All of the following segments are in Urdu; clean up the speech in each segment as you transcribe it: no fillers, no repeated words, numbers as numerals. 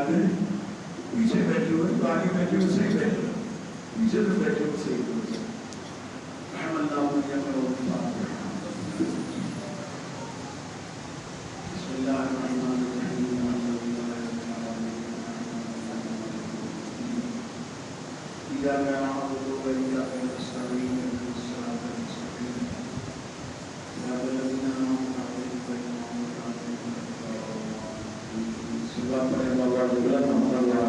جاتے ہیں پیچھے بیٹھے ہوئے تو آگے بیٹھے ہوئے صحیح بیٹھے ہو، پیچھے تو بیٹھے ہوئے صحیح بیٹھے احمد اللہ بسم اللہ الرحمن الرحیم إياك نعبد وإياك نستعين اهدنا الصراط المستقيم صراط الذين أنعمت عليهم غير المغضوب عليهم ولا الضالين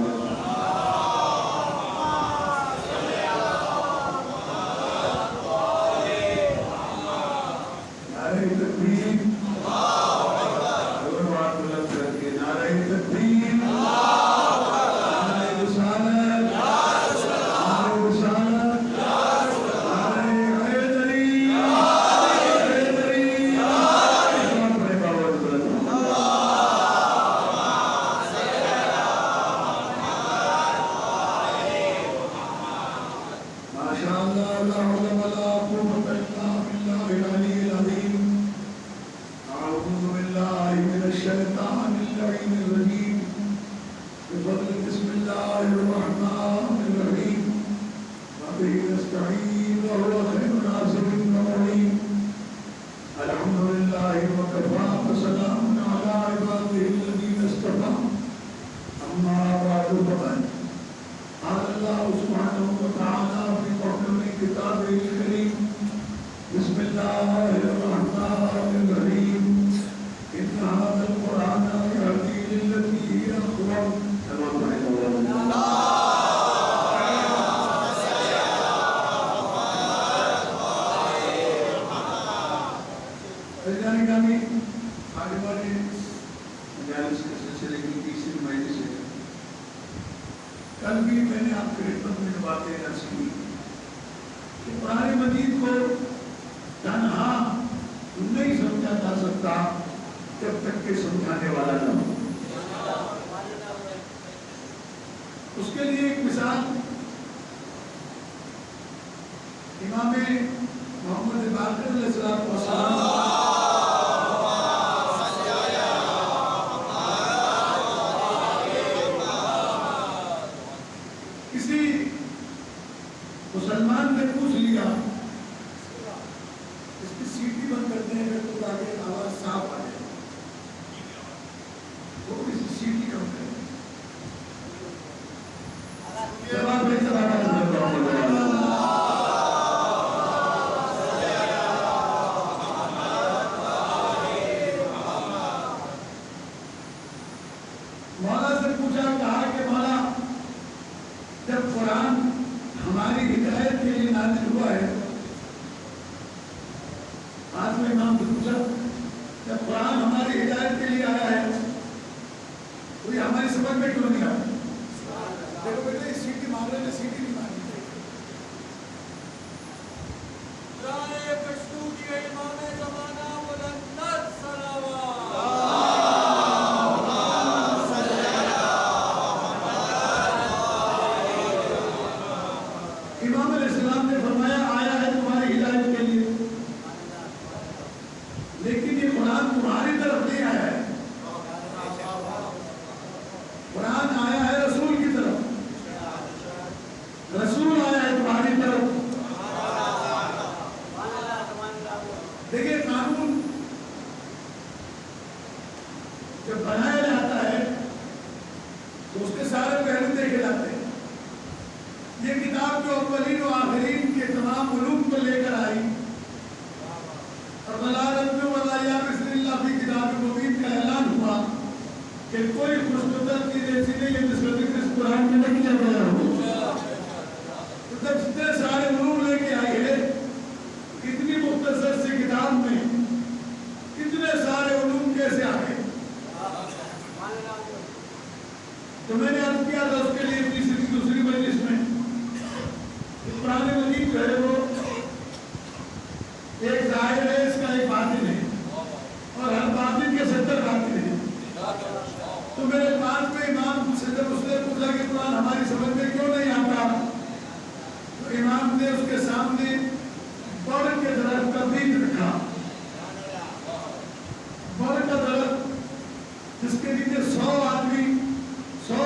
کل بھی میں نے آپ کی خدمت میں باتیں عرض کی کہ قرآن مجید کو تنہا نہیں سمجھا جا سکتا جب تک کہ سمجھانے والا نہ ہو۔ اس کے لیے ایک مثال امام محمد باقر علیہ السلام کسی مسلمان نے پوچھ لیا اس کی سیٹی بند کرتے ہیں تو تاکہ آواز صاف آ جائے، وہ کسی سیٹی کم کرے جواب میں مولا سے پوچھا، کہا کہ مولا جب قرآن ہماری ہدایت کے لیے نازل ہوا ہے، آج میں امام سے پوچھا جب قرآن ہماری ہدایت کے لیے آیا ہے تو یہ ہماری سمجھ میں کیوں نہیں آتا؟ دیکھو بیٹے اس سیٹی مار رہے ہیں، سیٹی نہیں مارنی چاہیے۔ امام علیہ السلام نے فرمایا آیا ہے تمہاری ہدایت کے لیے، لیکن یہ قرآن تمہاری طرف نہیں آیا ہے، قرآن آیا ہے رسول کی طرف، رسول آیا ہے تمہاری طرف۔ دیکھیے قانون جب بنایا جاتا ہے تو اس کے سارے پہلو دیکھے جاتے ہیں۔ یہ کتاب جو اولین و آخرین کے تمام علوم کو لے کر آئی اور بلارت بسم اللہ فی کتاب مبین کا اعلان ہوا کہ کوئی خوشگوار چیز ایسی نہیں ہے جس کا ذکر اس قرآن میں نہیں کیا گیا ہو۔ تو جب اتنے سارے علوم لے کے آئی ہے اتنی مختصر سی کتاب میں اتنے سارے علوم کیسے آ گئے؟ تو میں نے عرض کیا تھا اس کے لیے دوسری مجلس میں قرآن مجید جو ہے وہ ایک ظاہر ہے، اس کا ایک باطن ہے، اور ہر باطن کے 70 باطن ہیں۔ تو میرے پاس میں امام سے جب اس نے پوچھا کہ قرآن ہماری سمجھ میں کیوں نہیں آتا، تو امام نے اس کے سامنے بڑ کے درخت کا بیج رکھا، بڑ کا درخت جس کے نیچے 100 آدمی 100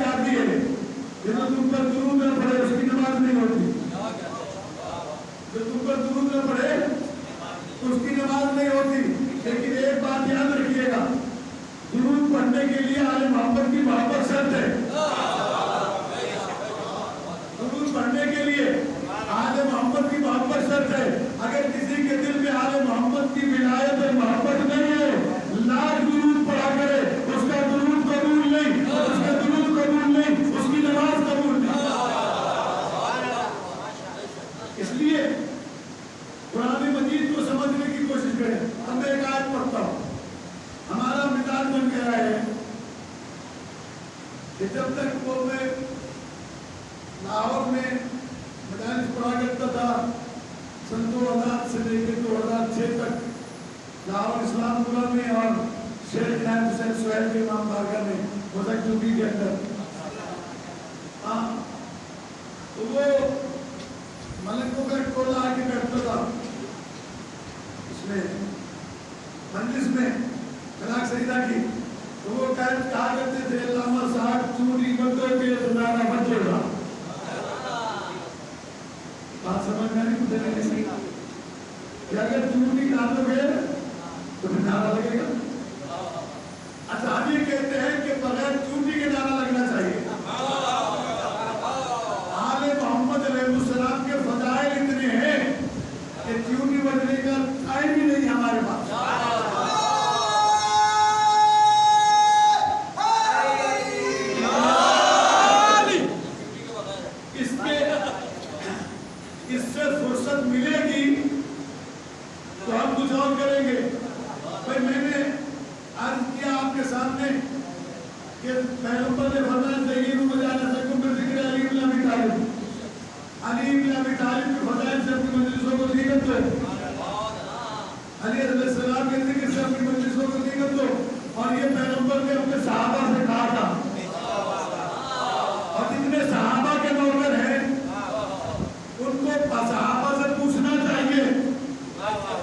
کیا کی ہے کہ جو تم پر درود نہ پڑھے اس کی نماز نہیں ہوتی، جو تم پر درود نہ پڑھے اس کی نماز نہیں ہوتی. لیکن ایک بات یاد رکھیے گا، درود پڑھنے کے لیے آل محمد کی محبت شرط ہے. درود پڑھنے کے لیے آل محمد کی محبت شرط ہے. اگر کسی کے دل میں آل محمد کی ولایت اور محبت نہیں ہے، لاکھ درود پڑھا کرے اس کا درود قبول نہیں، اس کا درود قبول نہیں، اس کی نماز قبول نہیں. اس لیے قرآن مجید کو سمجھنے کی کوشش کریں. اب میں ایک آیت پڑھتا ہوں. ہمارا مزاج بن گیا ہے کہ جب تک وہ میں لاہور میں مدارس پڑھا کرتا تھا، سن 2000 سے لے کے 2006 تک لاہور اسلام پورا میں اور شیخ نائب حسین سہیل کے امام بارگاہ میں مذہب چوبی کے اندر، تو وہ ملکوں کا ٹولہ آ کے بیٹھتا تھا اس میں مجلس میں طلاق سیدہ کی. تو وہ کہا کرتے تھے علامہ صاحب چوری بندوں کے نعرہ بچے گا. بات سمجھ میں نہیں پوچھے کہ اگر چوری ڈالو گے تو پھر نعرہ لگے گا. اچھا ہم یہ کہتے ہیں کہ بغیر چوٹی کے نعرہ لگنا چاہیے. آل محمد علیہ السلام کے فضائل اتنے ہیں کہ چوٹی بجنے کا ٹائم ہی نہیں ہمارے پاس. اس سے فرصت ملے گی تو ہم کچھ اور کریں گے. بھائی میں نے عرض کیا آپ کے سامنے کہ پیغمبر نے فرمایا زیینوا مجالسکم بذکر علی بن ابی طالب. علی بن ابی طالب کے فضائل سے اپنی مجلسوں کو زینت دو. علی علیہ السلام کے ذکر سے اپنی مجلسوں کو زینت دو. اور یہ پیغمبر نے اپنے صحابہ سے کہا تھا. اور جتنے صحابہ کے نوکر ہیں ان کو صحابہ سے پوچھنا چاہیے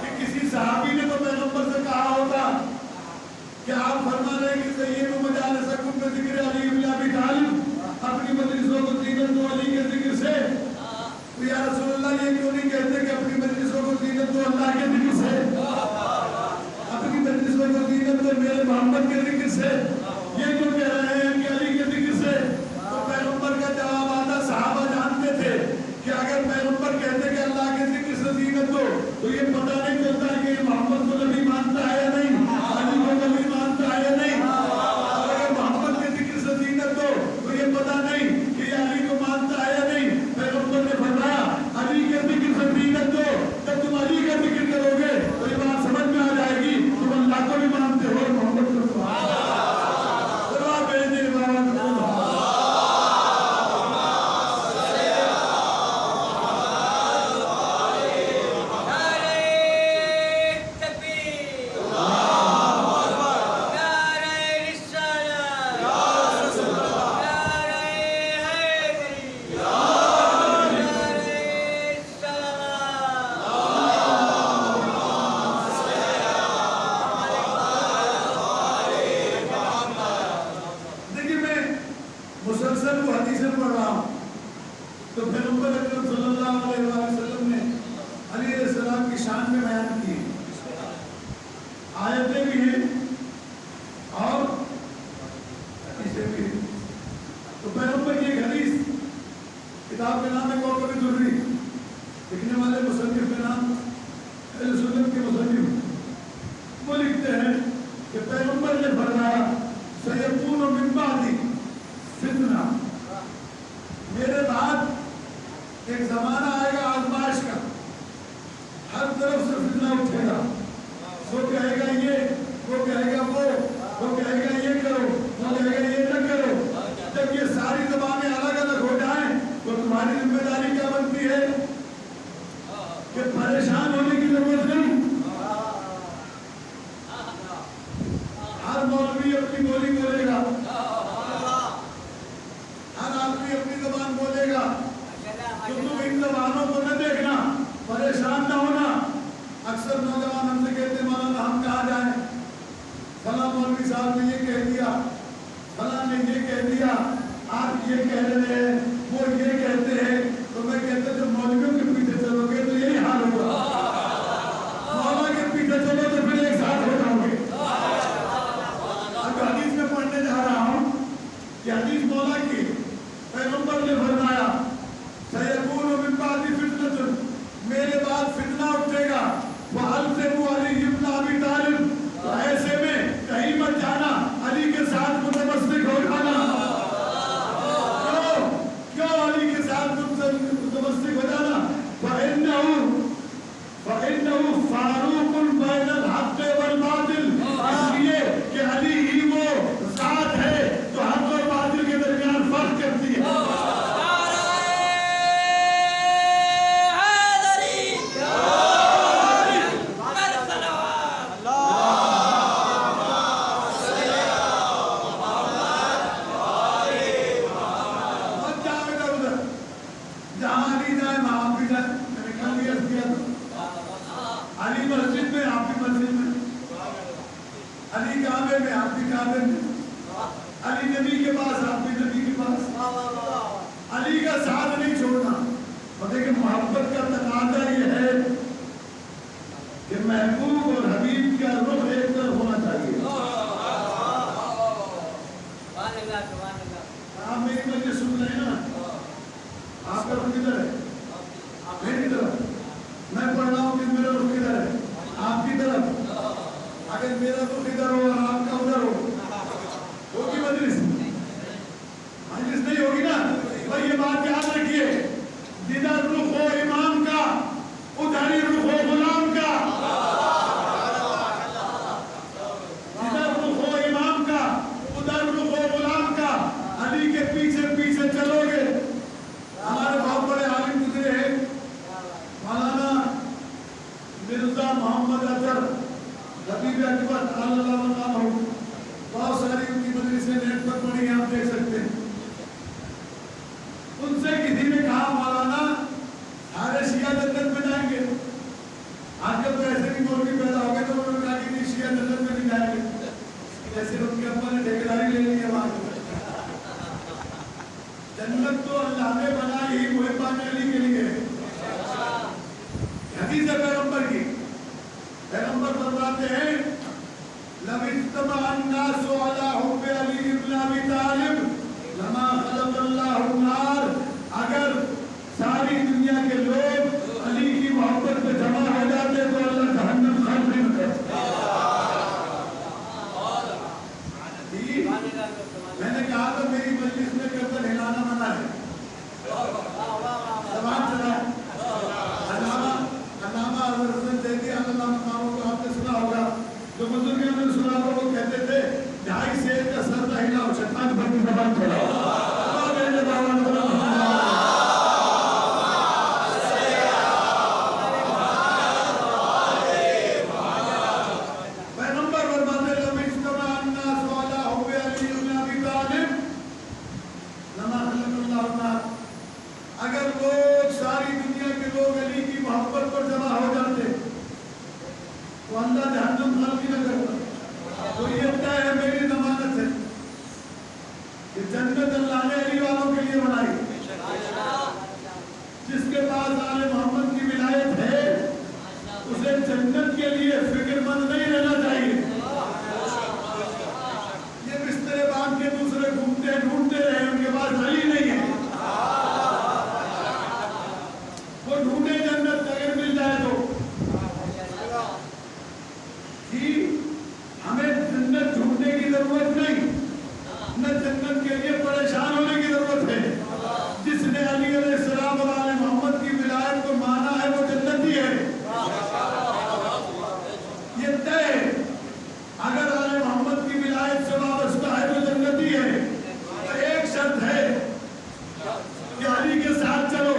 کہ کسی صحابی نے تو پیغمبر سے کہا ہوتا کہ آپ فرما رہے ہیں کہ زیینوا مجالسکم بذکر علی بن ابی طالب، اپنی مجلسوں کو زینت دو علی کے ذکر سے. تو یا رسول اللہ یہ کیوں نہیں کہتے کہ اپنی مجلسوں کو زینت دو اللہ کے ذکر سے، اپنی مجلسوں کو زینت دو میرے محمد کے ذکر سے؟ یہ کیوں کہہ رہے ہیں کہ علی کے ذکر سے؟ تو پیغمبر کا جواب آتا. صحابہ جانتے تھے کہ اگر پیغمبر کہتے کہ اللہ کے ذکر سے زینت دو تو یہ پتہ نہیں چلتا کہ یہ محمد کو نبی مانتا ہے یا نہیں، علی کو نبی مانتا ہے یا نہیں. اور اگر محمد کے ذکر سے زینت دو تو یہ پتہ نہیں کہ یہ علی کو مانتا ہے یا نہیں. پیغمبر نے فرمایا علی کے ذکر سے زینت دو. جب تم علی کا ذکر کرو گے تو یہ بات سمجھ میں آ جائے گی تم اللہ کو بھی مانتے ہو اور محمد کو بھی مانتے ہو. مسلسل وہ حدیثیں پڑھ رہا ہوں تو پیغمبر اکرم صلی اللہ علیہ وسلم نے علی علیہ السلام کی شان میں بیان کی آیتیں بھی ہیں اور حدیثیں بھی ہیں. تو پیغمبر کی ایک حدیث، کتاب کا نام ہے کوکب الدری، لکھنے والے مصنف کا نام اہل سنت کے مصنف، وہ لکھتے ہیں کہ پیغمبر نے فرمایا سیکون من بعدی فتنہ، میرے بعد ایک زمانہ آئے گا آزمائش کا، ہر طرف سے فتنہ اٹھے گا. وہ کہے گا یہ علی کعبے میں آپ بھی کعبے میں، علی نبی کے پاس آپ بھی نبی کے پاس، علی کا ساتھ نہیں چھوڑنا۔ اور دیکھیں محبت کا تقاضا یہ ہے کہ محبوب اور حبیب کا رخ ایک طرف ہونا چاہیے۔ آپ میری مجلس سن رہے ہیں نا، آپ کا رخ کدھر ہے؟ میری طرف۔ میں پڑھ رہا ہوں کہ میرا رخ کدھر ہے؟ آپ کی طرف۔ اگر میرا رخ ادھر ہو اور آپ کا ادھر ہو، ہوگی مجلس؟ مجلس نہیں ہوگی نا۔ بھائی یہ بات یاد رکھیے، جدھر رخ ہو امام کا ادھر ہی رخ ہو غلام کا، جدھر رخ ہو امام کا ادھر رخ ہو غلام کا۔ علی کے پیچھے پیچھے چلو گے۔ ہمارے بہت بڑے عالم گزرے ہیں، مولانا مرزا محمد اظہر حبیب اکبر اللہ عنہ، بہت ساری ان کی مجلسیں نیٹ پر پڑھی ہیں، آپ دیکھ سکتے ہیں۔ ان سے کسی نے کہا مولانا سارے شیعہ جنت میں جائیں گے؟ آج کل تو ایسے بھی مولوی پیدا ہو گئے، تو انہوں نے کہا کہ نہیں شیعہ جنت میں نہیں جائیں گے، جیسے ان کے ابا نے ٹھیکیداری لے لی ہے وہاں کی۔ جنت تو اللہ نے بنائی ہی محبان علی کے لیے۔ حدیث ہے پیغمبر کی، پیغمبر فرماتے ہیں لَوِ اجْتَمَعَ النَّاسُ عَلَىٰ حُبِّ عَلِيِّ بْنِ أَبِي طَالِبٍ لَمَا خَلَقَ اللَّهُ النَّارَ۔ اگر ساری دنیا کے لوگ علی کی محبت پہ جمع ہو جاتے تو اللہ جہنم خلق نہیں کرتا۔ میں نے کہا تھا میری مجلس میں گردن ہلانا منع ہے، زبان چلا۔ علامہ حضرت زیدی اللہ مقاموں کو آپ نے سنا ہوگا، جو بزرگوں نے سنا ہوگا، وہ کہتے تھے 2.5 سیر کا سر نہ ہلاؤ، شیطان پر کی زبان چلاؤ۔ اگر لوگ ساری دنیا کے لوگ علی کی محبت پر جمع ہو جاتے تو اللہ جہنم خلق ہی نہ کرتا۔ تو یہ طے ہے، میری ضمانت ہے کہ جنت اللہ نے علی والوں کے لیے بنائی۔ جس کے پاس آل محمد کی ولایت ہے اسے جنت کے لیے فکر مند نہیں رہنا چاہیے۔ یہ بسترے باندھ کے دوسرے گھومتے ڈھونڈتے رہے، ان کے پاس علی نہیں ہے، وہ ڈھونڈے جنت اگر مل جائے تو۔ جی ہمیں جنت ڈھونڈنے کی ضرورت نہیں، نہ جنت کے لیے پریشان ہونے کی ضرورت ہے۔ جس نے علی علیہ السلام اور آل محمد کی ولایت کو مانا ہے وہ جنتی ہے، یہ طے ہے۔ اگر آل محمد کی ولایت سے وابستہ ہے تو جنتی ہے۔ ایک شرط ہے کہ علی کے ساتھ چلو۔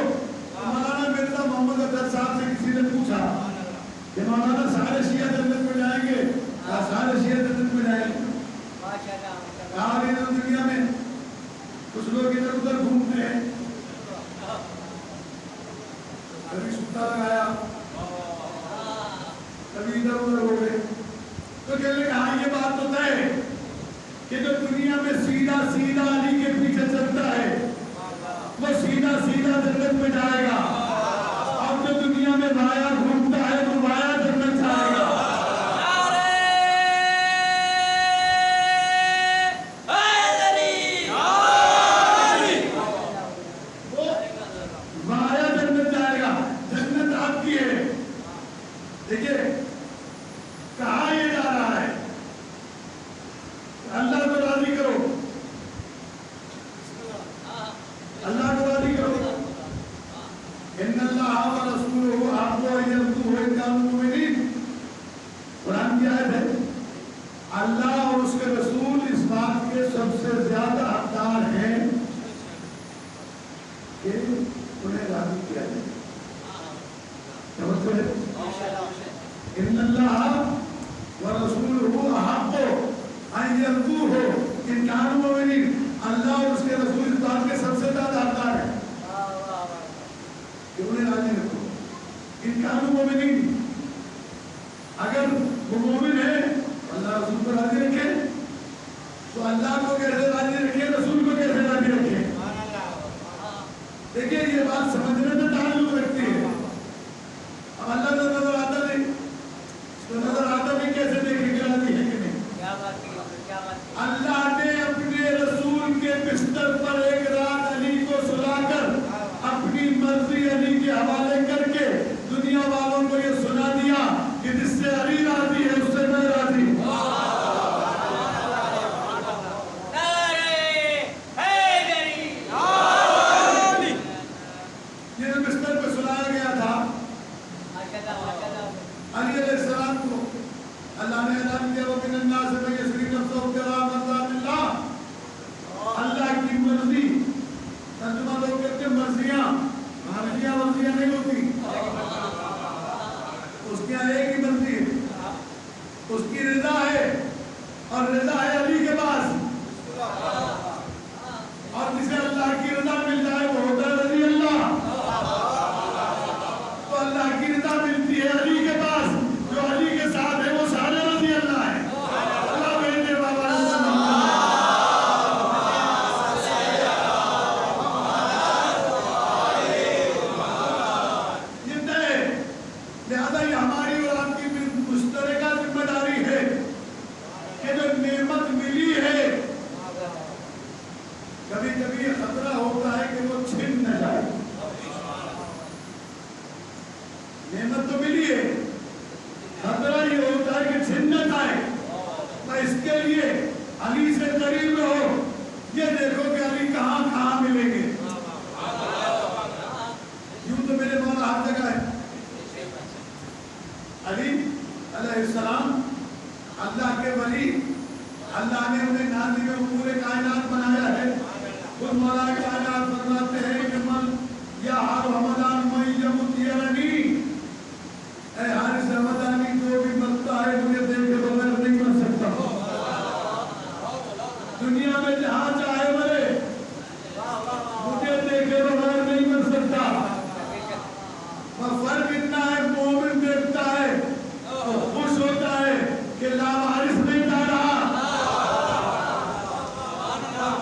مولانا مرزا محمد اظہر صاحب سے کسی نے پوچھا کہ مولانا سارے شیعہ جنت میں جائیں گے؟ کہا سارے شیعہ جنت میں جائیں گے۔ کہا دنیا میں کچھ لوگ ادھر ادھر گھومتے ہیں، کبھی ستا لگایا، کبھی ادھر ادھر ہو گئے، تو کہنے لگا ہاں یہ بات تو طے ہے کہ جو دنیا میں سیدھا سیدھا علی کے پیچھے چلتا ہے وہ سیدھا سیدھا جنت میں جائے گا، اور جو دنیا میں بایا گھومتا ہے وہ بایا جنت جائے گا۔ دیکھیے کہاں یہ جا رہا ہے، اللہ کو راضی کرو، اللہ کو راضی کرو۔ ان اللہ ورسولہ احق ان یرضوہ ان کانوا مؤمنین، قرآن کی آیت ہے۔ اللہ اور اس کے رسول اس بات کے سب سے زیادہ حقدار ہیں کہ انہیں راضی کیا جائے۔ سمجھتے ہیں؟ ان اللہ ورسولہ احق ان یرضوہ ان کانوا مؤمنین، اللہ اور اس کے رسول اس بات کے سب سے زیادہ حقدار ہیں کہ انہیں راضی رکھو۔ ان کانوا مؤمنین، اگر وہ مومن ہے اللہ رسول کو راضی رکھے تو اللہ کو کیسے راضی رکھے, رسول کو کیسے راضی رکھے. دیکھیے یہ بات سمجھنے میں تعلق رکھتی ہے. اب اللہ تو نظر آتا نہیں, تو نظر آتا نہیں کیسے دیکھیں گے راضی ہے کہ نہیں. اللہ نے اپنے رسول کے بستر پر ایک رات علی کو سلا کر اپنی مرضی علی کے حوالے کر کے دنیا والوں کو یہ سنا دیا کہ جس سے علی راضی ہے اس سے میں راضی ہوں. یہ بستر پہ سلایا گیا تھا علی علیہ السلام کو. اللہ نے اعلان کیا وَمِنَ النَّاسِ مَن يَشْرِي نَفْسَهُ ابْتِغَاءَ مَرْضَاتِ اللَّهِ. اللہ کی مرضی, ترجمہ لوگ کہتے ہیں مرضیاں, مرضیاں نہیں ہوتی. اس کے یہاں ایک ہی مرضی ہے, اس کی رضا ہے, اور رضا ہے علی کے پاس. اور جسے اللہ کی رضا مل جائے وہ ہوتا ہے رضی اللہ. تو اللہ کی رضا ملتی ہے علی کے پاس, جو علی کے ساتھ ہے وہ سارے رضی اللہ ہے. اللہ بیٹے بابا یہ طے. لہذا یہ ہماری اور آپ کی مشترکہ ذمہ داری ہے کہ جو نعمت ملی ہے کبھی کبھی یہ خطرہ ہوتا ہے کہ وہ چھن نہ جائے. نعمت تو ملی ہے, خطرہ یہ ہوتا ہے کہ چھن نہ جائے. تو اس کے لیے علی سے قریب رہو. یہ دیکھو کہ علی کہاں کہاں ملیں گے. یوں تو میرے مولا ہر جگہ ہے. علی علیہ السلام اللہ کے ولی, اللہ نے انہیں نازل میں پورے کائنات بنایا ہے. خود مولا کائنات فرماتے ہیں کہ من یا ہر حمدان من یمتیرنی, اے حارث حمدانی جو بھی مرتا ہے مجھے دیکھ کے بغیر نہیں مر سکتا. دنیا میں جہاں چاہے مرے, مجھے دیکھے بغیر نہیں مر سکتا. اور فرق اتنا ہے, مومن دیکھتا ہے تو خوش ہوتا ہے کہ لاوارث نہیں جا رہا.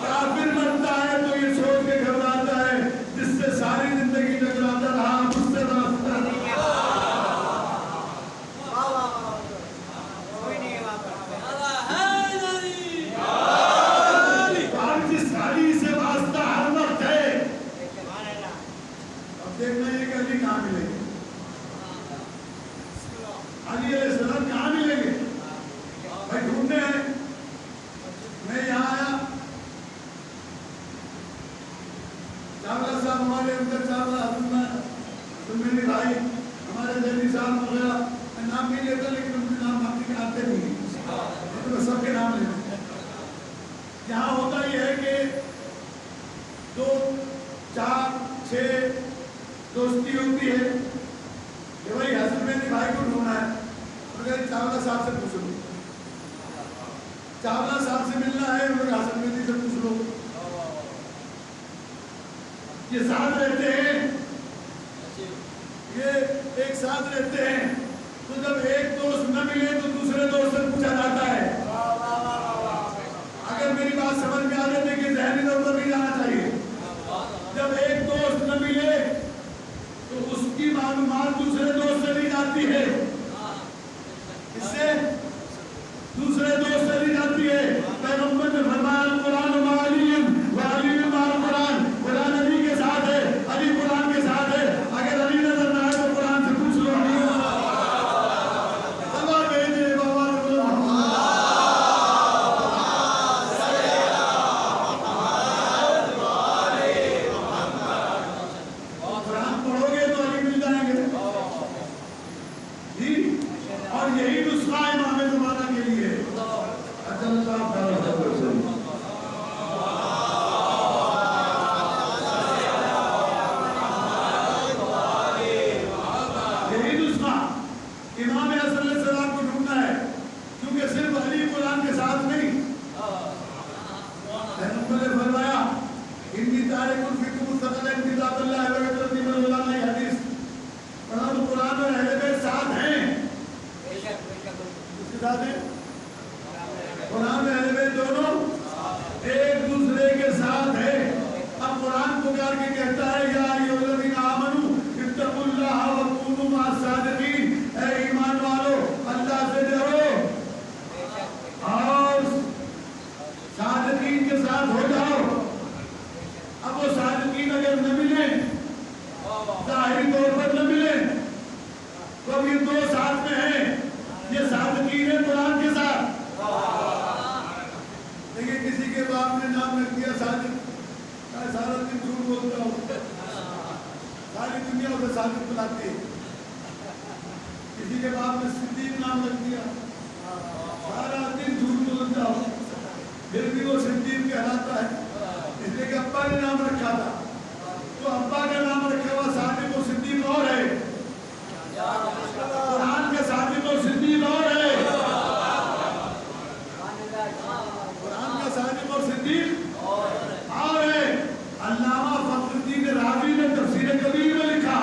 کافر مرتا ہے تو یہ سوچ کے گھبراتا ہے جس سے ساری زندگی ٹکراتا رہا مجھ سے راستہ نہیں. جس علی سے واسطہ ہر وقت ہے. اب دیکھنا یہ کہ علی کہاں ملیں گے, علی علیہ السلام کہاں ملیں گے. بھائی ڈھونڈنے ہیں. میں یہاں آیا, چاولہ صاحب ہمارے اندر چاولہ میرے بھائی ہمارے دہلی صاحب وغیرہ, میں نام نہیں لیتا لیکن ان کے نام باقی کے آتے نہیں, تو میں سب کے نام لیتا. یہاں ہوتا یہ ہے کہ 2 4 6 دوستی ہوتی ہے کہ بھائی حسن مہدی بھائی کو ڈھونڈنا ہے, اور کہ چاولہ صاحب سے پوچھ لو, چاولہ صاحب سے ملنا ہے, اور حسن مہدی سے پوچھ لو. یہ ساتھ رہتے ہیں, یہ ایک ساتھ رہتے ہیں. تو جب ایک دوست نہ ملے تو دوسرے دوست سے پوچھا جاتا ہے. اگر میری بات سمجھ میں آ جاتی کہ ذہنی طور پر نہیں جانا چاہیے. جب ایک دوست نہ ملے تو اس کی معلومات دوسرے دوست سے لی جاتی ہے. اس سے دوسرے دوست سے لی جاتی ہے. پیغمبر نے فرمایا القرآن مع علی و علی مع القرآن. قرآن علی کے ساتھ ہے, علی قرآن کے ساتھ ہے. اگر علی نظر نہ آئے تو قرآن سے پوچھ لو. اللہ بھیجے بابا قرآن پڑھو گے تو علی مل جائیں گے. اور یہی نسخہ امام زمانہ کے لیے. یہی نسخہ امام حسن علیہ السلام کو ڈھونڈنا ہے, کیونکہ صرف علی قرآن کے ساتھ نہیں. پیغمبر نے فرمایا انی تارک الفکر مستقل کتاب اللہ و حضرت من اللہ حدیث. پڑھا تو قرآن اور اہل بیت ساتھ ہیں. اس کے ساتھ ہیں قرآن میں اہل بیت دونوں ایک دوسرے کے ساتھ ہے. اب قرآن پکار کے کہتا ہے یا ایھا الذین آمنوا اتقوا اللہ وکونوا مع الصادقین. اے ایمان والو اللہ سے ڈرو اور صادقین کے ساتھ ہو جاؤ. اب وہ صادقین اگر نہ ملیں, ظاہری طور پر نہ ملیں, تو اب یہ دو ساتھ میں ہیں. یہ صادقین ہے قرآن کے ساتھ. دیکھیں کسی کے باپ نے نام رکھ دیا صادق, سارا دن جھوٹ بولتا ہوں, ساری دنیا اسے صادق بلاتی ہے. کسی کے باپ نے صدیق نام رکھ دیا, سارا دن جھوٹ بولتا ہوں, پھر بھی وہ صدیق کہلاتا ہے. اس لیے کہ ابا نے نام رکھا تھا, تو ابا کا نام رکھا ہوا صادق و صدیق اور ہے. قرآن کے صادق و صدیق اور ہے. قرآن کا صادق اور صدیق اور ہے. علامہ فخر الدین رازی نے تفسیر کبیر میں لکھا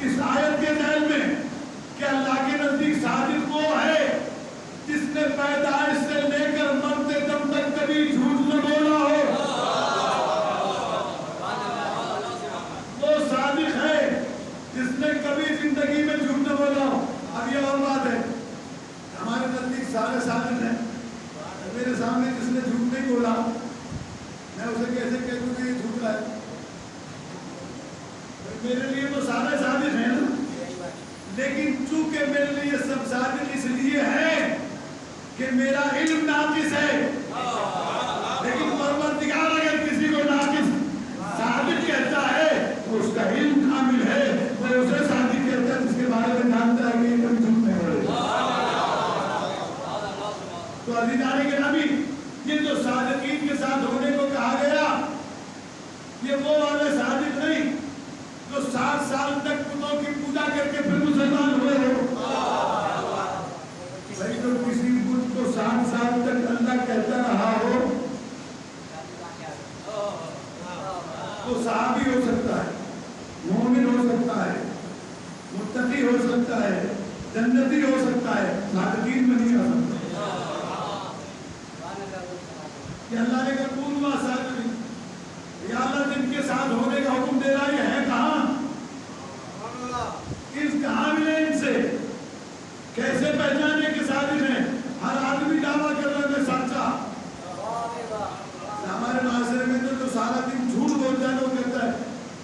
اس آیت کے ذیل میں کہ اللہ کے نزدیک صادق وہ ہے جس نے پیدائش سے لے کر مرتے دم تک کبھی جھوٹ نہ بولا ہو. وہ صادق ہے جس نے کبھی زندگی میں جھوٹ نہ بولا ہو. اب یہ اور بات ہے, ہمارے نزدیک سارے صادق ہیں. میرے سامنے جس نے جھوٹ نہیں بولا, میں اسے کیسے کہہ دوں کہ یہ جھوٹ ہے؟ میرے لیے تو سارے صادق ہیں نا, لیکن چونکہ میرے لیے سب صادق اس لیے ہے کہ میرا علم ناقص ہے. لیکن پروردگار اگر کسی کو ناقص صادق کہتا ہے تو اس کا علم کامل ہے, وہ اسے صادق کہتا ہے جس کے بارے میں جانتا ہے کہ یہ کوئی جھوٹ نہیں بولے. تو عزیزان گرامی, یہ جو صادقین کے ساتھ ہونے کو کہا گیا, یہ وہ والے صادق نہیں جو 60 سال تک بتوں کی پوجا کر کے پھر مسلمان ہوئے ہو. بھائی تو کسی بت کو 60 سال تک اللہ کہتا رہا ہو تو صحابی ہو سکتا ہے, مومن ہو سکتا ہے, متقی ہو سکتا ہے, جنتی ہو سکتا ہے, صادقین میں نہیں آ سکتا. کہ اللہ نے کہا کون ہوا صادقین, یا اللہ جن کے ساتھ ہونے کا حکم دے رہا ہے کہاں, کہاں ملے ان سے, کیسے پہچانے کے صادق ہیں؟ ہر آدمی دعویٰ کر رہا ہے سچا. ہمارے معاشرے میں تو جو سارا دن جھوٹ بولتا ہے وہ کہتا ہے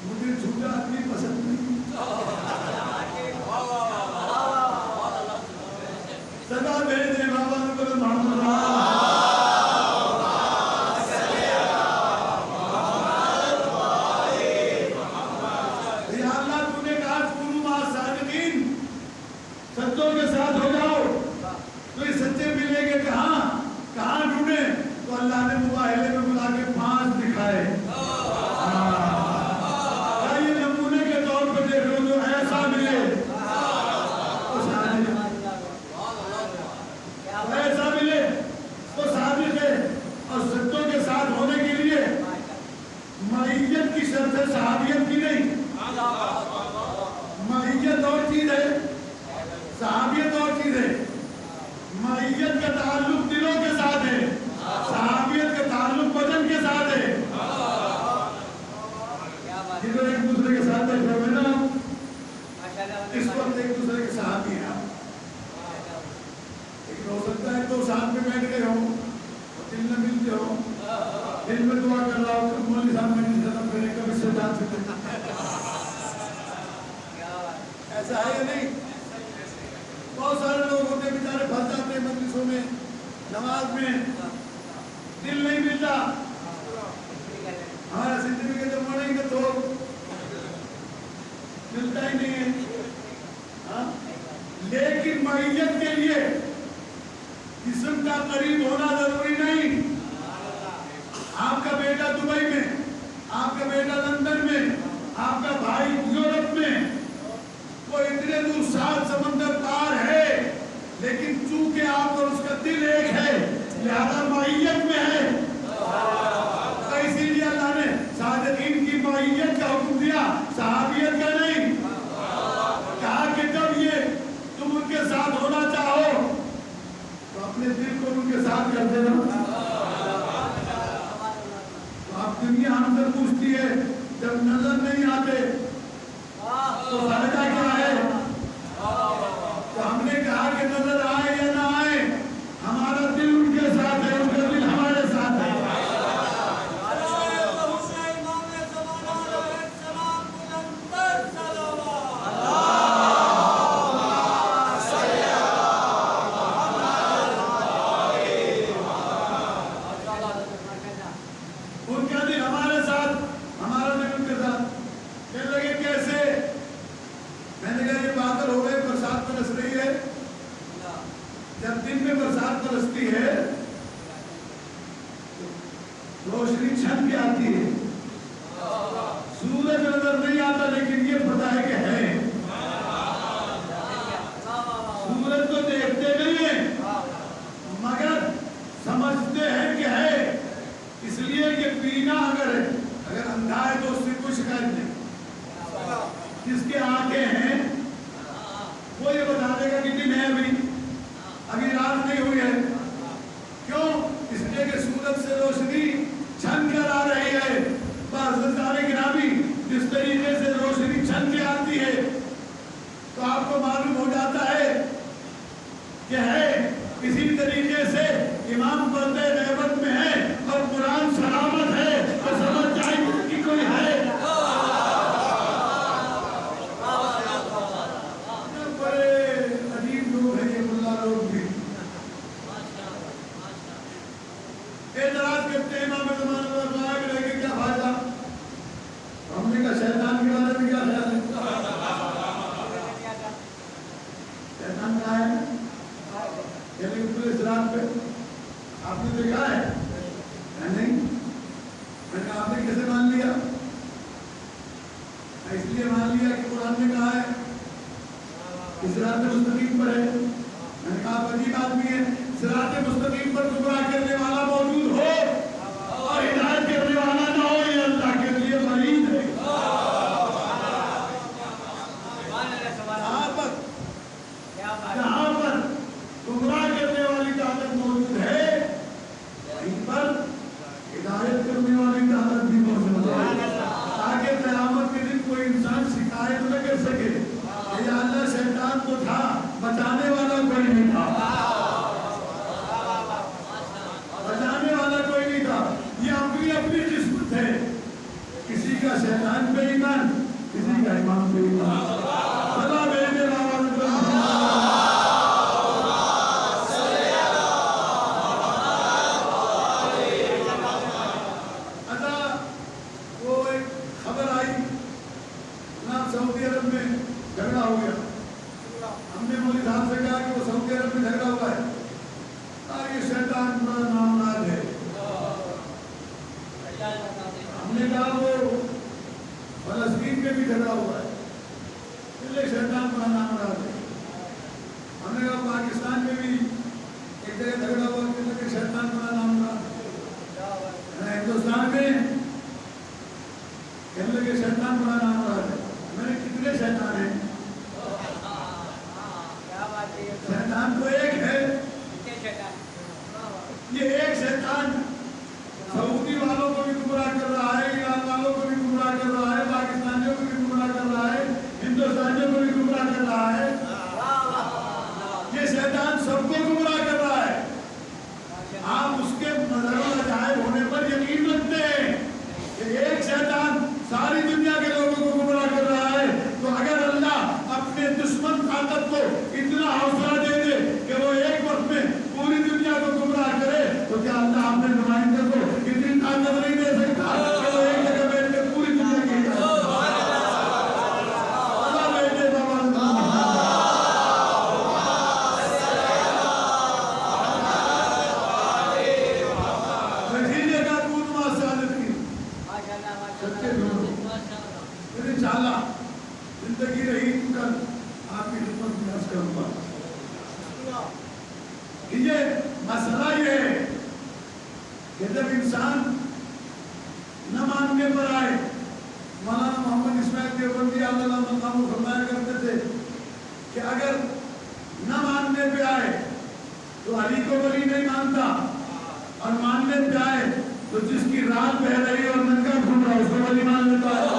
مجھے جھوٹا آدمی پسند نہیں. صدا بھیج دے بابا نے بولے محمد سچوں کے ساتھ ہو جاؤ. تو یہ سچے ملیں گے کہاں, کہاں ڈھونڈیں؟ تو اللہ نے مباہلے میں بلا کے 5 دکھائے. یہ نمونے کے طور پہ دیکھ لو, جو ایسا ملے ایسا ملے تو صادق ہے. اور سچوں کے ساتھ ہونے کے لیے معیت کی شرط ہے, صحابیت کی نہیں. معیت اور چیز ہے, صحابیت اور چیز ہے. معیت کا تعلق دلوں کے ساتھ ہے, صحابیت کا تعلق بدن کے ساتھ ہے. جنہوں ایک دوسرے کے ساتھ بیٹھے ہوئے نا, اس وقت ایک دوسرے کے صحابی ہیں. لیکن ہو سکتا ہے تو ساتھ میں بیٹھ گئے ہوں, دل نہ ملتے ہو, دل میں دعا کر رہا ہو, مولی صاحب میں نہیں جانا پہلے کبھی سے جان سکتے. ایسا ہے یا نہیں؟ بہت سارے لوگ ہوتے بیچارے پھنس جاتے ہیں مجلسوں میں, نماز میں, دل نہیں ملتا. ہمارا سرٹیفکیٹ جب پڑھیں گے تو ملتا ہی نہیں ہے. لیکن معیت کے لیے جسم کا قریب ہونا ضروری نہیں. آپ کا بیٹا دبئی میں, آپ کا بیٹا لندن میں, آپ کا بھائی یورپ میں, وہ اتنے دور 7 سمندر پار ہے, لیکن چونکہ آپ اور اس کا دل ایک ہے لہذا معیت میں ہے. تو اسی لیے اللہ نے صادقین کی معیت کا حکم دیا, صحابیت کا نہیں. کہا کہ جب یہ تم ان کے ساتھ ہونا چاہو تو اپنے دل کو ان کے ساتھ کر دینا. آپ دنیا ہم سے پوچھتی ہے جب نظر نہیں آتے تو فائدہ کیا ہے؟ تو ہم نے کہا کہ نظر آئے یا نہ آئے ہمارا دل ان کے ساتھ ہے، ان کا دل ہمارے ساتھ ہے. ان کا دل ہمارے ساتھ، ہمارا دل ان کے ساتھ. کہنے لگے کیسے؟ میں نے کہا یہ بادل ہو گئے، برسات برس رہی ہے. جب دن میں برسات برستی ہے روشنی چھن کے آتی ہے، سورج نظر نہیں آتا لیکن یہ پتہ ہے کہ ہے. سورج کو دیکھتے نہیں ہیں مگر سمجھتے ہیں کہ ہے، اس لیے کہ بینا اگر اندھا ہے تو اس سے کوئی شکایت نہیں. جس کے آنکھیں ہیں وہ یہ بتا دے گا کہ دن ہے، ابھی رات نہیں ہوئی ہے. کیوں؟ اس لیے کہ سورج سے روشنی چھن کر آ رہی ہے. بس سارے گرامی جس طریقے سے روشنی چھن کے آتی ہے تو آپ کو معلوم ہو جاتا ہے کہ ہے. اسی طریقے سے امام پردے غیبت میں ہے اور قرآن سلامت ہے تو سمجھ جائیں کہ کوئی ہے. بڑے عجیب لوگ ہیں یہ ملا لوگ بھی. اعتراض کرتے ہیں امام زمانہ میں غائب رہ کے کیا فائدہ؟ ہم نے کہا شیطان کے بارے میں کیا خیال ہے؟ شیطان کہاں ہے؟ یعنی اوپر اسرات پہ آپ نے دیکھا ہے؟ نہیں. میں کہا آپ نے کیسے مان لیا؟ اس لیے مان لیا کہ قرآن نے کہا ہے صراط مستقیم پر ہے. میں نے کہا آپ عجیب آدمی ہے، صراط مستقیم پر گمراہ کرنے والا موجود ہو اور ہدایت کرنے والا نہ ہو، یہ اللہ کے لیے بعید ہے. جہاں پر گمراہ کرنے والی طاقت موجود ہے وہیں پر ہدایت کرنے والی طاقت بھی موجود ہے، تاکہ قیامت کے دن کوئی انسان شکایت نہ کر سکے کہ یا اللہ شیطان تو تھا، بچانے والا کوئی نہیں تھا. بچانے والا کوئی نہیں تھا. یہ اپنی اپنی قسمت ہے، کسی کا شیطان پہ ایمان، کسی کا امام پہ ایمان. اللہ بیٹے سعودی عرب میں جھگڑا ہو گیا. ہم نے مولوی صاحب سے کہا کہ وہ سعودی عرب میں جھگڑا ہوا ہے اور یہ شیطان بڑا نامراد ہے. ہم نے کہا وہ فلسطین میں بھی جھگڑا ہوا ہے، اس لیے شیطان بڑا نامراد ہے. ہم نے کہا پاکستان میں بھی ایک جگہ جھگڑا ہوا کہ شیطان بڑا نامراد ہے. ہندوستان میں کہنے لگے شیطان بڑا نامراد ہے. میں نے کتنے شیطان ہیں؟ شیطان تو ایک ہے. یہ ایک شیطان سعودی والوں کو بھی گمراہ کر رہا ہے، ایران والوں کو بھی گمراہ کر رہا ہے، پاکستانیوں کو بھی گمراہ کر رہا ہے، ہندوستانیوں کو بھی گمراہ کر رہا ہے. یہ شیطان سب کو گمراہ کر رہا ہے. آپ اس کے مظہر عجائب ہونے پر یقین رکھتے ہیں کہ ایک شیطان ساری دنیا کے لوگوں کو گمراہ کر رہا ہے. تو اگر اللہ اپنے دشمن طاقت کو اتنا حوصلہ دے دے کہ وہ ایک وقت میں پوری دنیا کو گمراہ کرے تو کیا اللہ اپنے نمائندے کو اتنی طاقت نہیں دے سکتا کہ وہ ایک جگہ بیٹھ کے پوری دنیا کی انشاءاللہ زندگی رہی تو کل آپ کی خدمت میں عرض کروں گا. یہ مسئلہ یہ ہے کہ جب انسان نہ ماننے پر آئے، مولانا محمد اسماعیل دیوبندی اللہ مقام کو فرمایا کرتے تھے کہ اگر نہ ماننے پہ آئے تو علی کو ولی نہیں مانتا اور ماننے جائے تو جس کی رات بہ رہی اور ننگا گھوم رہا اس کو ولی مان لیتا ہے.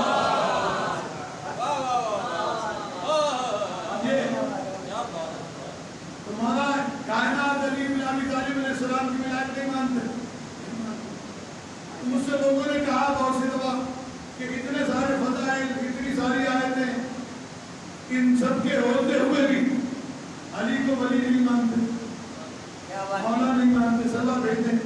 تو مولا کائنات علی بن ابی طالب علیہ السلام کی ولایت نہیں مانتے. مجھ سے لوگوں نے کہا بہت سی دفعہ کہ اتنے سارے فضائل اتنی ساری آیتیں ان سب کے ہوتے ہوئے بھی علی کو ولی نہیں مانتے, مولا نہیں مانتے. صلاح بھیجتے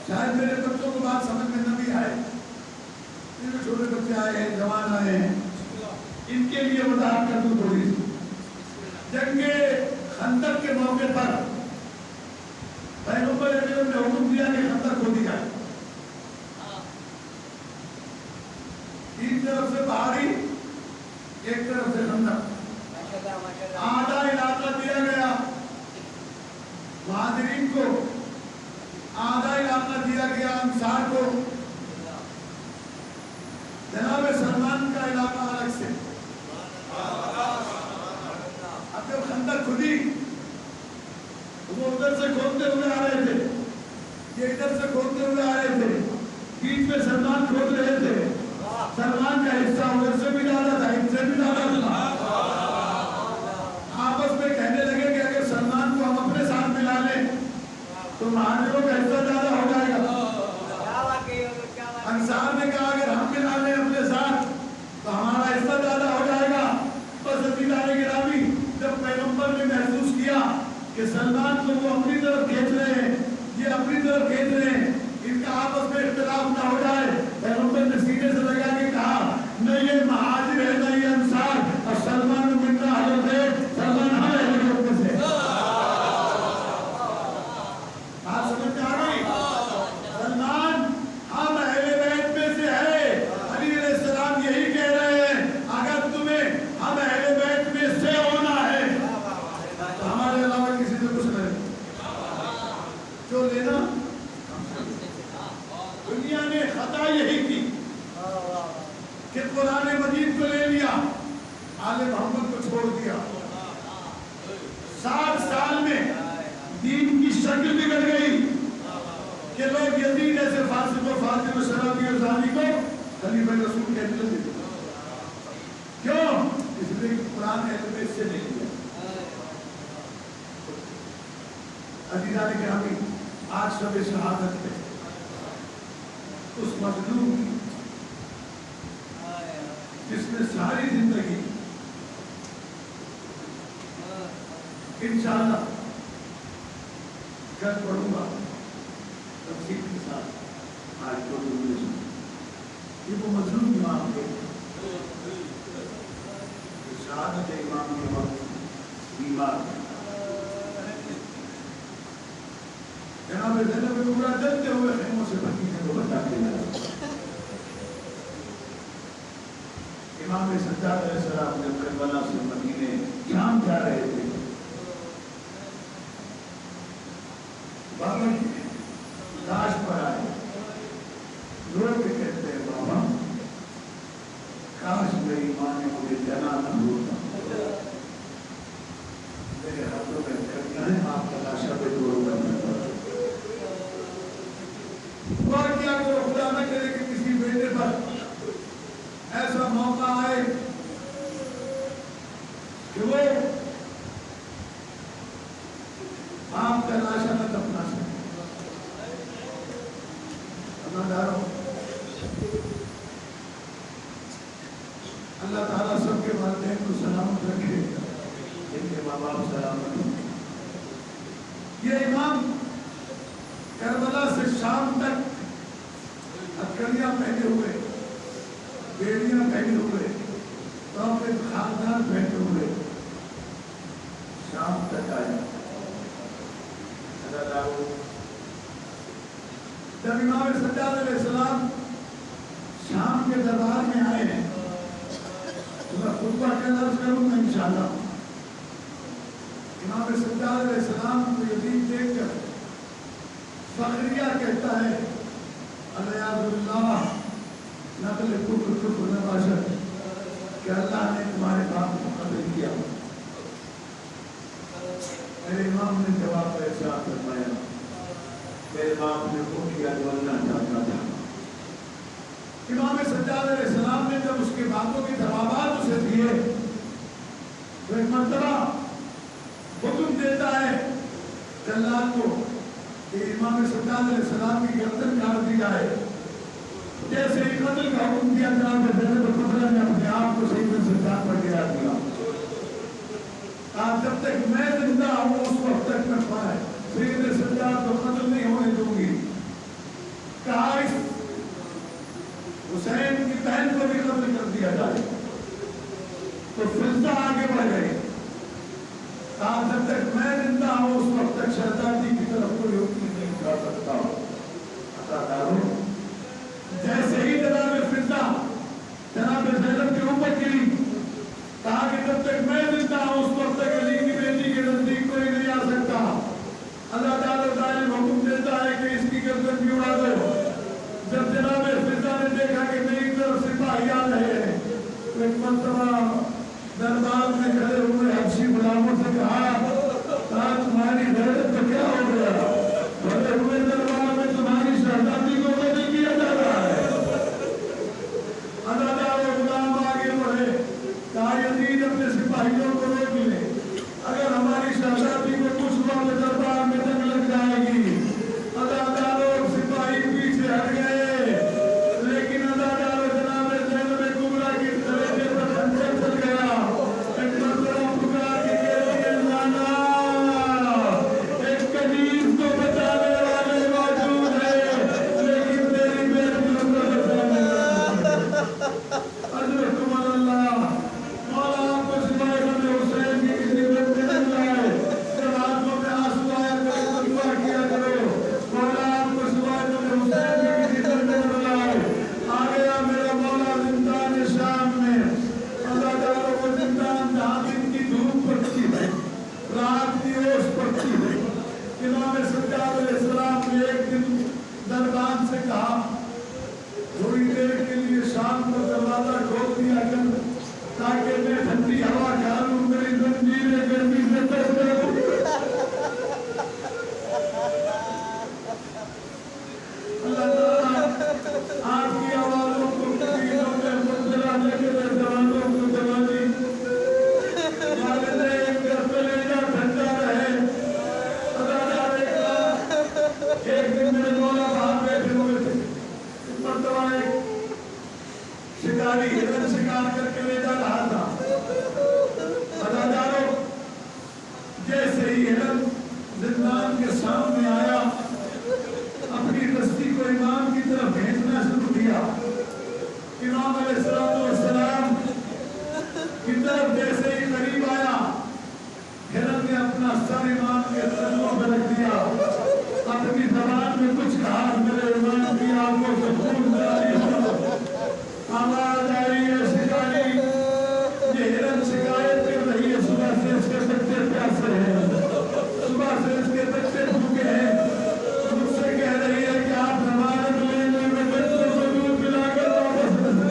شاید میرے بچوں کو بات سمجھ میں نہ بھی آئے، چھوٹے بچے آئے ہیں، جوان آئے ہیں، ان کے لیے وضاحت کر دوں تھوڑی سی۔ جنگ خندق کے موقع پر پیغمبر اکرم نے حکم دیا کہ خندق کھودی جائے، تین طرف سے پہاڑی، ایک طرف سے خندق، آدھا علاقہ دیا گیا مہاجرین کو، آدھا علاقہ دیا گیا انصار کو، جناب سلمان کا علاقہ الگ سے۔ اب جب خندق کھدی وہ ادھر سے کھودتے ہوئے آ رہے تھے، یہ ادھر سے کھودتے ہوئے آ رہے تھے، بیچ میں سلمان کھود رہے تھے، سلمان کا حصہ ادھر سے بھی زیادہ تھا، ان سے بھی زیادہ تھا۔ آپس میں کہنے لگے کہ اگر سلمان کو ہم اپنے ساتھ ملا لیں تو مہاجروں کا حصہ زیادہ ہو جائے گا۔ انصار نے کہا اگر ہم ملا لیں اپنے ساتھ تو ہمارا حصہ زیادہ ہو جائے گا۔ بس عزیزان گرامی، جب پیغمبر نے محسوس کیا کہ سلمان کو وہ اپنی طرف کھینچ رہے ہیں، یہ اپنی طرف کھینچ رہے ہیں، ان کا آپس میں اختلاف نہ ہو جائے، پیغمبر نے سینے سے لگا کے کہا نہ یہ مہاجر ہے نہ یہ انصار، اور سلمان منا حضرت ہے، سلمان ہمیں حضرت میں سے۔ بات سمجھ میں آ گئی؟ سلمان ہم اہل بیت میں سے ہے، علی علیہ السلام یہی کہہ رہے ہیں اگر تمہیں ہم اہل بیت میں سے ہونا ہے تو ہمارے علاوہ کسی سے کچھ نہیں، جو لینا۔ دنیا نے خطا یہی کی کہ قرآن مجید کو لے لیا، آل محمد کو چھوڑ دیا، 60 سال میں دین کی شکل بگڑ گئی کہ لوگ یزید ایسے فاسق و فاطم و شرابی و زانی کو خلیفہ رسول کہتے تھے۔ کیوں؟ اس لیے کہ قرآن اہل بیت سے نہیں لیا۔ عزیزان گرامی، آج شب شہادت پہ اس مظلوم کی جس نے ساری زندگی انشاءاللہ کل پڑھوں گا تفصیل کے ساتھ، آج کو یہ وہ مظلوم امام کے شہادت امام کے وقت بیمار جناب زینب کبریٰ جلتے ہوئے خیموں سے بھگنے کو بتا کے امام سجاد علیہ السلام نے کربلا سے مدینے شام جا رہے تھے، بابا کی لاش پر آئے، لوگ کہتے ہیں بابا کاش میری ماں نے مجھے جنا نہ ہوتا، میرے ہاتھوں میں کرنا ہے آپ کا لاشا پہ دور کرنا پڑا۔ اور کیا کرو، خدا نہ کرے کہ کسی بیٹے پر ایسا موقع آئے کہ وہ آپ کا لاشا نہ دفنا سکے۔ اللہ تعالیٰ سب کے والدین کو سلامت رکھے، ان کے ماں باپ سلامت رکھے۔ یہ امام کربلا سے شام تک ہتھکڑیاں پہنے ہوئے، بیڑیاں پہنے ہوئے، توپ خاندان پہنے ہوئے شام تک آیا۔ جب امام سجاد علیہ السلام شام کے دربار میں آئے ہیں تو میں خطبہ کا عرض کروں گا انشاءاللہ۔ امام سجاد علیہ السلام کو یزید دیکھ کر فخریہ کہتا ہے الیاذ باللہ نقل کفر کفر نباشت کہ اللہ نے تمہارے باپ کو قتل کیا۔ میرے امام نے جواب ایسا فرمایا میرے باپ نے وہ کیا جو اللہ چاہتا تھا۔ امام سجاد علیہ السلام نے جب اس کے باپوں کے جوابات اسے دیے تو ایک مرتبہ حکم دیتا ہے جلاد کو کہ امام سجاد علیہ السلام کی گردن کاٹ دی جائے۔ جیسے ہی قتل کا حکم دیا جناب زینب کبریٰ نے اپنے آپ کو سیدنا سجاد پر گرا دیا۔ آج جب تک میں زندہ ہوں اس وقت تک میں سیدنا سجاد کو قتل نہیں ہونے دوں گی۔ کہا تھوڑی دیر کے لیے شام کو دروازہ کھول دیا کر تاکہ میں ٹھنڈی ہوا کھا لوں، میری زنجیریں گرمی سے تڑپ جاؤں۔ اللہ تعالیٰ آپ کی آوازوں کو کبیروں میں منظرہ لے کے جوانوں کو جوانی والدین کا کلیجہ ٹھنڈا رہے۔ ایک دن میرے مولا باہر بیٹھے ہوئے تھے، ایک مرتبہ ایک شکاری ہرن شکار کر کے لے جا رہا تھا۔ اداداروں، جیسے ہی ہرن زندان کے سامنے آیا، اپنی رسی کو امام کی طرف بھیجنا شروع کیا۔ امام علیہ السلام کی طرف جیسے ہی قریب آیا، ہرن نے اپنا سر امام کے تنوں پہ رکھ دیا، اپنی زبان میں کچھ کہا، میرے امام کی آنکھوں سے خون جاری ہوا، آواز آ رہی ہے شکاری، یہ ہرن شکایت کر رہی ہے صبح سے اس کے بچے پیاسے ہیں، صبح سے اس کے بچے بھوکے ہیں، مجھ سے کہہ رہی ہے کہ آپ ضمانت لینے میں بچوں کو دودھ پلا کر واپس کریں۔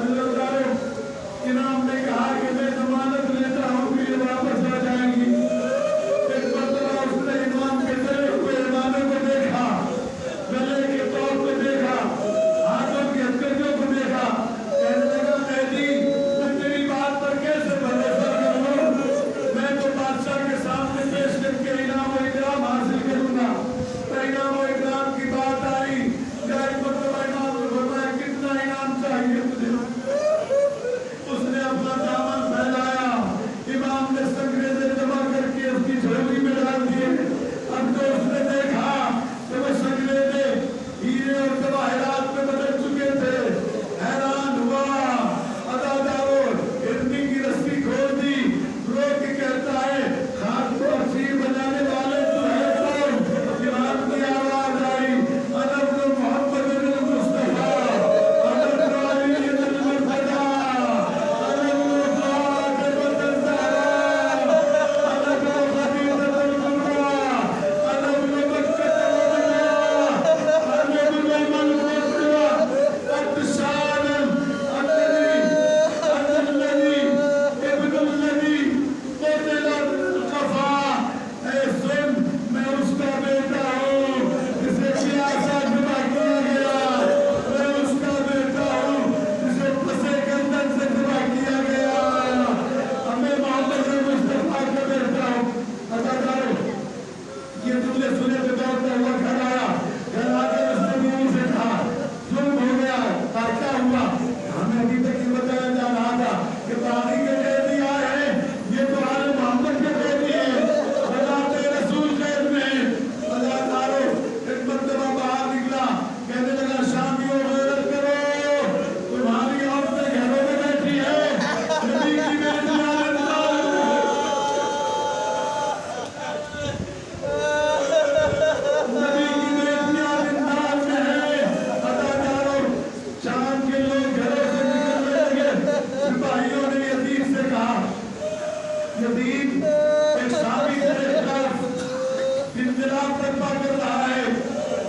اللہ تعالیٰ امام نے کہا کہ میں ضمانت لیتا ہوں کہ یہ واپس آ جائیں گی۔ ایک مرتبہ اس نے امام کے گلے ہوئے امامے کو دیکھا، گلے کے طور کو دیکھا، ہاتھوں کی ہتھکڑیوں کو دیکھا، کہنے لگا قیدی میں تیری بات پر کیسے بھروسہ کروں؟ میں تو بادشاہ کے سامنے پیش کر کے انعام و اکرام حاصل کروں گا۔ انعام و اکرام کی بات آئی، یا ایک مرتبہ امام نے فرمایا کتنا انعام چاہیے تجھے؟ اس نے اپنا دامن پھیلایا، امام نے سنگریزے جمع کر کے اس کی جھولی میں ڈال دیے۔ اب تو اس نے دیکھا کہ وہ سنگریزے ہیرے اور جواہرات میں بدل چکے تھے، حیران ہوا۔ اداداروں، ہرنی کی رسی کھول دی، رو کے کہتا ہے خاک کو اسیر بنانے والے تو ہے کون؟ امام کی آواز آئی، انا ابن محمد المصطفیٰ، انا ابن علی المرتضیٰ، انا ابن فاطمہ الزہرا، انا ابن خدیجہ الکبریٰ، انا ابن مکہ المکرمہ، انا ابن المنصورہ، قد شانا الذی ابن الذی قتل القفا۔ اے سن، میں اس کا بیٹا ہوں جسے پیاسا ذبح کیا گیا، میں اس کا بیٹا ہوں جسے پسے گردن سے ذبح کیا گیا، میں محمد مصطفیٰ کا بیٹا ہوں۔ اداداروں، یہ جملے سنے تو دوڑتا ہوا گھر آیا، گھر آ کر اس نے بیوی سے کہا ظلم ہو گیا، کیا ہوا؟ ہمیں ابھی تک یہ بتایا جا رہا تھا کہ باغی کے قیدی آئے ہیں، یہ تو آل محمد کے قیدی ہیں، بلاتے رسول قید میں ہیں۔ اداداروں، ایک مرتبہ باہر نکلا، کہنے لگا شامیوں غیرت کرو، تمہاری عورتیں گھروں میں بیٹھی ہیں، نبی کی بیٹیاں نبی کی بیٹیاں زندان میں ہیں۔ اداداروں، شام کے لوگ گھروں سے نکلنے لگے، سپاہیوں نے یزید سے کہا، یزید ایک شامی تیرے خلاف انقلاب برپا کر رہا ہے۔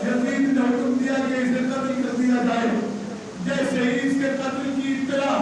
یزید نے حکم دیا کہ اسے قتل کر دیا جائے۔ جیسے ہی اس کے قتل کی اطلاع